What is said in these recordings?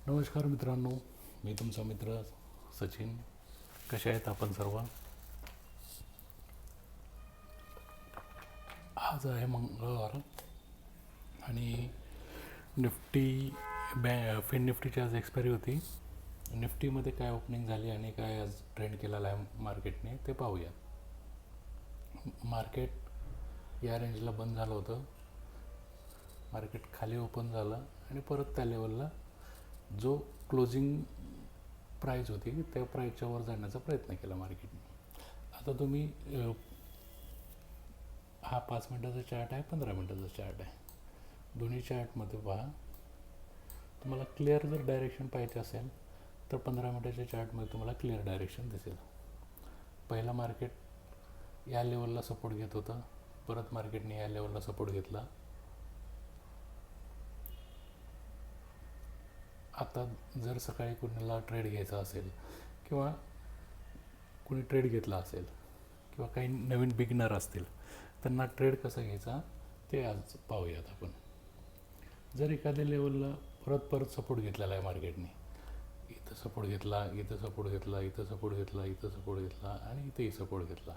नमस्कार मित्रांनो, मी तुमचा मित्र सचिन. कसे आहेत आपण सर्व? आज आहे मंगळवार आणि निफ्टी फिन निफ्टीची आज एक्सपायरी होती. निफ्टीमध्ये काय ओपनिंग झाली आणि काय आज ट्रेंड केलेला आहे मार्केटने ते पाहूया. मार्केट या रेंजला बंद झालं होतं. मार्केट खाली ओपन झालं आणि परत त्या लेवलला जो क्लोजिंग प्राईस होती त्या प्राईसच्या वर जाण्याचा प्रयत्न केला मार्केटने. आता तुम्ही हा 5 मिनटाचा चार्ट आहे, 15 मिनटाचा चार्ट आहे. दोन्ही चार्टमध्ये पहा, तुम्हाला क्लिअर जर डायरेक्शन पाहिजे असेल तर 15 मिनटाच्या चार्टमध्ये तुम्हाला क्लिअर डायरेक्शन दिसेल. पहिला मार्केट या लेवलला सपोर्ट घेत होतं, परत मार्केटने या लेवलला सपोर्ट घेतला. आता जर सकाळी कुणाला ट्रेड घ्यायचा असेल किंवा कुणी ट्रेड घेतला असेल किंवा काही नवीन बिगिनर असतील, त्यांना ट्रेड कसा घ्यायचा ते आज पाहूयात आपण. जर एखाद्या लेवलला परत सपोर्ट घेतलेला आहे मार्केटने, इथं सपोर्ट घेतला, इथं सपोर्ट घेतला, इथं सपोर्ट घेतला, इथं सपोर्ट घेतला आणि इथेही सपोर्ट घेतला,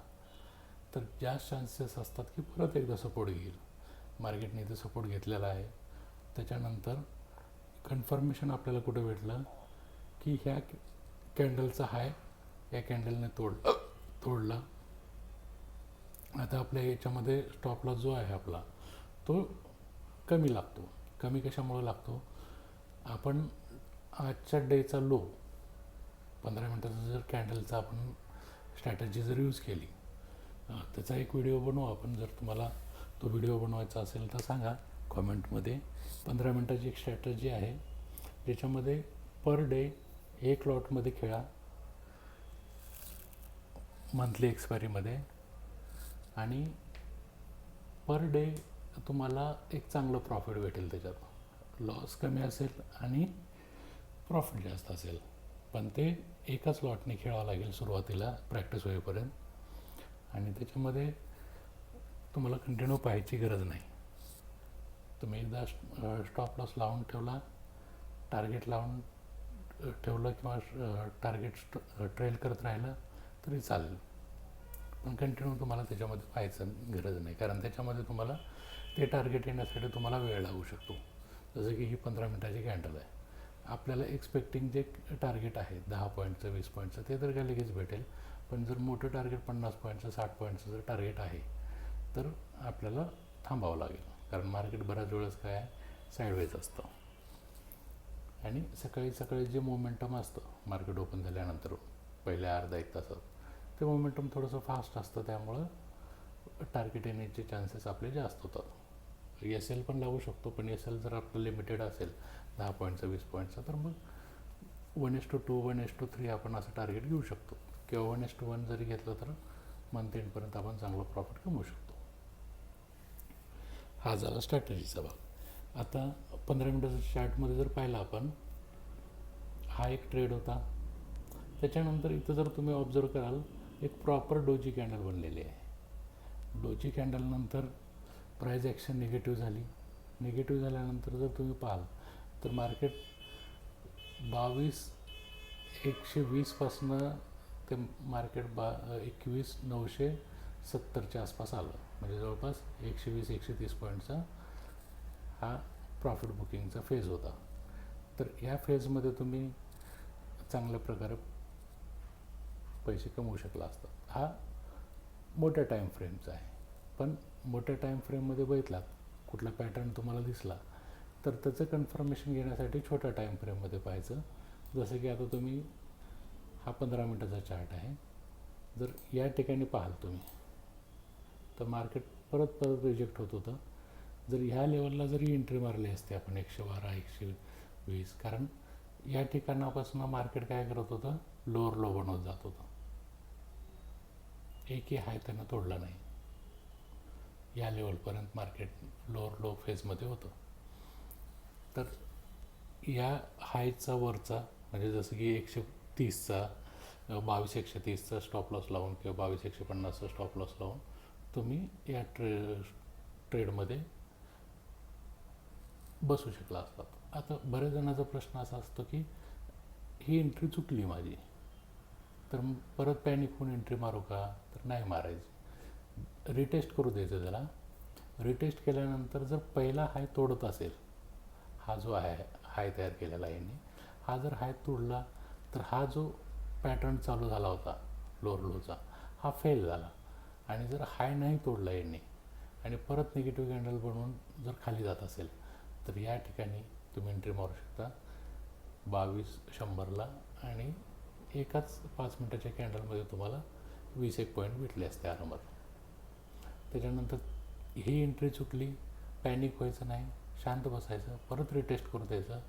तर जास्त चान्सेस असतात की परत एकदा सपोर्ट घेईल. मार्केटने इथं सपोर्ट घेतलेला आहे. त्याच्यानंतर कन्फर्मेशन आपल्याला कुठं भेटलं की ह्या कॅन्डलचा हाय या कॅन्डलने तोडला. आता आपल्या याच्यामध्ये स्टॉप लॉस जो आहे आपला तो कमी लागतो. कमी कशामुळे लागतो? आपण आजच्या डेचा लो 15 मिनटाचा जर कॅन्डलचा आपण स्ट्रॅटजी जर यूज केली, त्याचा एक व्हिडिओ बनवू आपण. जर तुम्हाला तो व्हिडिओ बनवायचा असेल तर सांगा कॉमेंटमध्ये. 15 मिनटाची एक स्ट्रॅटजी आहे ज्याच्यामध्ये पर डे एक लॉटमध्ये खेळा मंथली एक्सपायरीमध्ये, आणि पर डे तुम्हाला एक चांगलं प्रॉफिट भेटेल. त्याच्यात लॉस कमी असेल आणि प्रॉफिट जास्त असेल, पण ते एकाच लॉटने खेळावं लागेल सुरुवातीला प्रॅक्टिस होईपर्यंत. आणि त्याच्यामध्ये तुम्हाला कंटिन्यू पाहायची गरज नाही. तुम्ही एकदा स्टॉप लॉस लावून ठेवला, टार्गेट लावून ठेवलं किंवा टार्गेट ट्रेल करत राहिलं तरी चालेल, पण कंटिन्यू तुम्हाला त्याच्यामध्ये पाहायचं गरज नाही, कारण त्याच्यामध्ये तुम्हाला ते टार्गेट येण्यासाठी तुम्हाला वेळ लागू शकतो. जसं की ही 15 मिनटाची कॅन्डल आहे. आपल्याला एक्सपेक्टिंग जे टार्गेट आहे 10 पॉईंटचं 20 पॉईंटचं ते तर काय लगेच भेटेल, पण जर मोठं टार्गेट 50 पॉईंटचं 60 पॉईंटचं जर टार्गेट आहे तर आपल्याला थांबावं लागेल, कारण मार्केट बऱ्याच वेळेस काय आहे साईडवेज असतं. आणि सकाळी जे मोमेंटम असतं मार्केट ओपन झाल्यानंतर पहिल्या अर्धा एक तासात, ते मोमेंटम थोडंसं फास्ट असतं, त्यामुळं टार्गेट येण्याचे चान्सेस आपले जास्त होतात. एल पण लागू शकतो, पण एल जर आपलं लिमिटेड असेल 10 पॉईंटचं 20 पॉईंटचं तर मग 1:2 1:3 आपण असं टार्गेट घेऊ शकतो, किंवा 1:1 जरी घेतलं तर मंथ एंडपर्यंत आपण चांगलं प्रॉफिट कमवू शकतो. हा झाला स्ट्रॅटजीचा भाग. आता 15 मिनटाच्या चार्टमध्ये जर पाहिला आपण, हा एक ट्रेड होता. त्याच्यानंतर इथं जर तुम्ही ऑब्झर्व कराल एक प्रॉपर डोजी कॅन्डल बनलेली आहे. डोजी कॅन्डलनंतर प्राईस ॲक्शन निगेटिव्ह झाली. निगेटिव्ह झाल्यानंतर जर तुम्ही पाहाल तर मार्केट 22,120 ते मार्केट 21,970 आसपास आलं, म्हणजे जवळपास 120-130 पॉईंटचा हा प्रॉफिट बुकिंगचा फेज होता. तर ह्या फेजमध्ये तुम्ही चांगल्या प्रकारे पैसे कमवू शकला असता. हा मोठ्या टाईम फ्रेमचा आहे, पण मोठ्या टाईम फ्रेममध्ये बघितला कुठला पॅटर्न तुम्हाला दिसला तर त्याचं कन्फर्मेशन घेण्यासाठी छोट्या टाईम फ्रेममध्ये पाहायचं. जसं की आता तुम्ही हा 15 मिनटाचा चार्ट आहे. जर या ठिकाणी पाहाल तुम्ही तर मार्केट परत रिजेक्ट होत होतं. जर ह्या लेवलला जरी एंट्री मारली असते आपण 112 120, कारण या ठिकाणापासून मार्केट काय करत होतं, लोअर लो बनवत जात होतं. एकही हाय त्यांना तोडला नाही. या लेवलपर्यंत मार्केट लोअर लो फेजमध्ये होतं. तर या हायचा वरचा म्हणजे जसं की 130चा 22,130चा स्टॉप लॉस लावून किंवा 22,150चा स्टॉप लॉस लावून तुम्ही या ट्रेडमध्ये बसू शकला असतात. आता बऱ्याच जणांचा प्रश्न असा असतो की ही एंट्री चुकली माझी, तर परत पॅनिक होऊन एंट्री मारू का? तर नाही मारायची, रिटेस्ट करू द्यायचं त्याला. रिटेस्ट केल्यानंतर जर पहिला हाय तोडत असेल, हा जो आहे हाय तयार केलेला आहे यांनी, हा जर हाय तोडला तर हा जो पॅटर्न चालू झाला होता लोअर लोचा, हा फेल झाला. आणि जर हाय नाही तोडला यांनी आणि परत निगेटिव्ह कॅन्डल बनवून जर खाली जात असेल, तर या ठिकाणी तुम्ही एंट्री मारू शकता 2200ला, आणि एकाच 5 मिनटाच्या कॅन्डलमध्ये तुम्हाला 21 पॉईंट भेटले असते आरामात. त्याच्यानंतर ही एंट्री चुकली, पॅनिक व्हायचं नाही, शांत बसायचं, परत रिटेस्ट करू द्यायचं.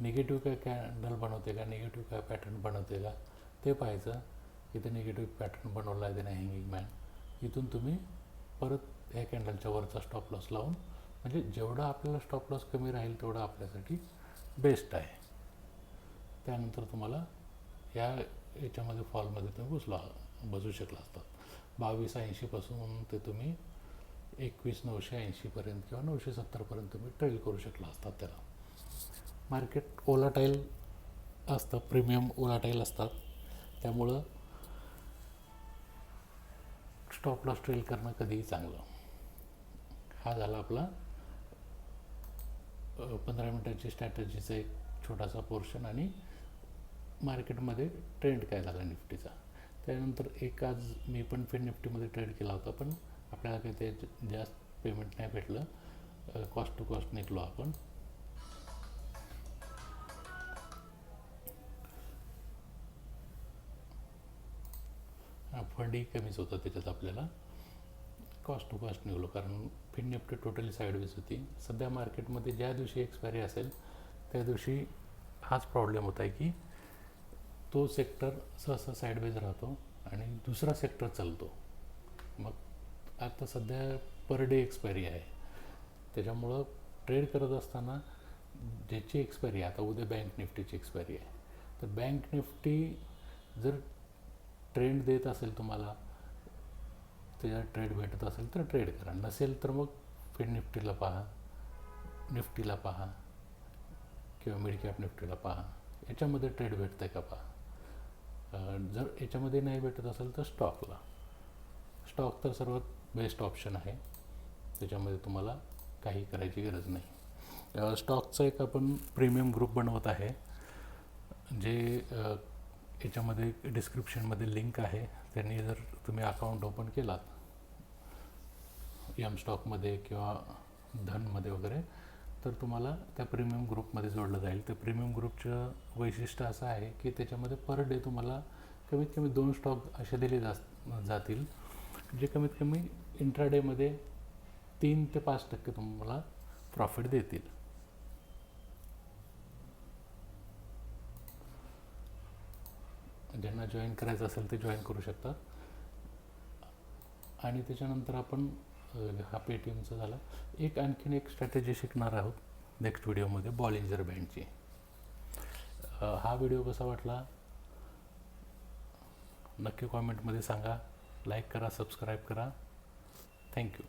निगेटिव्ह काय कॅन्डल बनवते का, निगेटिव्ह काय पॅटर्न बनवते का ते पाहायचं. इथे निगेटिव्ह पॅटर्न बनवला आहे त्याने हँगिंग मॅन, इथून तुम्ही परत ह्या कॅन्डलच्या वरचा स्टॉप लॉस लावून, म्हणजे जेवढा आपल्याला स्टॉप लॉस कमी राहील तेवढं आपल्यासाठी बेस्ट आहे. त्यानंतर तुम्हाला याच्यामध्ये फॉलमध्ये तुम्ही बसू शकला असतात. 2280 ते तुम्ही 21980 किंवा 970 तुम्ही ट्रेल करू शकला असतात. त्याला मार्केट ओलाटाईल असतं, प्रीमियम ओलाटाईल असतात, त्यामुळं स्टॉप लॉस ट्रेल करणं कधीही चांगलं. हा झाला आपला 15 मिनटाची स्ट्रॅटजीचा एक छोटासा पोर्शन, आणि मार्केटमध्ये ट्रेंड काय झाला निफ्टीचा. त्यानंतर एक आज मी पण फिन निफ्टीमध्ये ट्रेड केला होता, पण आपल्याला काही ते जास्त पेमेंट नाही भेटलं, कॉस्ट टू कॉस्ट निघलो आपण. फंडही कमीच होतं त्याच्यात, आपल्याला कॉस्ट टू कॉस्ट निघलो, कारण फिन निफ्टी टोटली साईडवेज होती. सध्या मार्केटमध्ये ज्या दिवशी एक्सपायरी असेल त्या दिवशी हाच प्रॉब्लेम होता आहे की तो सेक्टर सहसा साईडवेज राहतो आणि दुसरा सेक्टर चालतो. मग आता सध्या पर डे एक्सपायरी आहे, त्याच्यामुळं ट्रेड करत असताना ज्याची एक्सपायरी आहे, आता उद्या बँक निफ्टीची एक्सपायरी आहे, तर बँक निफ्टी जर ट्रेंड देत असेल तुम्हाला, त्याच्यात ट्रेड भेटत असेल तर ट्रेड करा, नसेल तर मग फिन निफ्टीला पहा, निफ्टीला पहा किंवा मिड कॅप निफ्टीला पहा, याच्यामध्ये ट्रेड भेटतं आहे का पहा. जर याच्यामध्ये नाही भेटत असेल तर स्टॉक तर सर्वात बेस्ट ऑप्शन आहे, त्याच्यामध्ये तुम्हाला काही करायची गरज नाही. स्टॉकचा एक आपण प्रीमियम ग्रुप बनवत आहे, जे याच्यामध्ये डिस्क्रिप्शनमध्ये लिंक आहे, त्यांनी जर तुम्ही अकाउंट ओपन केलात एम स्टॉकमध्ये किंवा धनमध्ये वगैरे, तर तुम्हाला त्या प्रीमियम ग्रुपमध्ये जोडलं जाईल. त्या प्रीमियम ग्रुपचं वैशिष्ट्य असं आहे की त्याच्यामध्ये पर डे तुम्हाला कमीत कमी 2 स्टॉक असे दिले जातील जे कमीत कमी इंट्राडेमध्ये 3 ते 5% तुम्हाला प्रॉफिट देतील. ज्यांना जॉईन करायचं असेल ते जॉईन करू शकतात. आणि त्याच्यानंतर आपण हा पेटीएमचा झाला, आणखीन एक स्ट्रॅटेजी शिकणार आहोत नेक्स्ट व्हिडिओमध्ये, बॉलिंजर बँडची. हा व्हिडिओ कसा वाटला नक्की कॉमेंटमध्ये सांगा, लाईक करा, सबस्क्राईब करा. थँक्यू.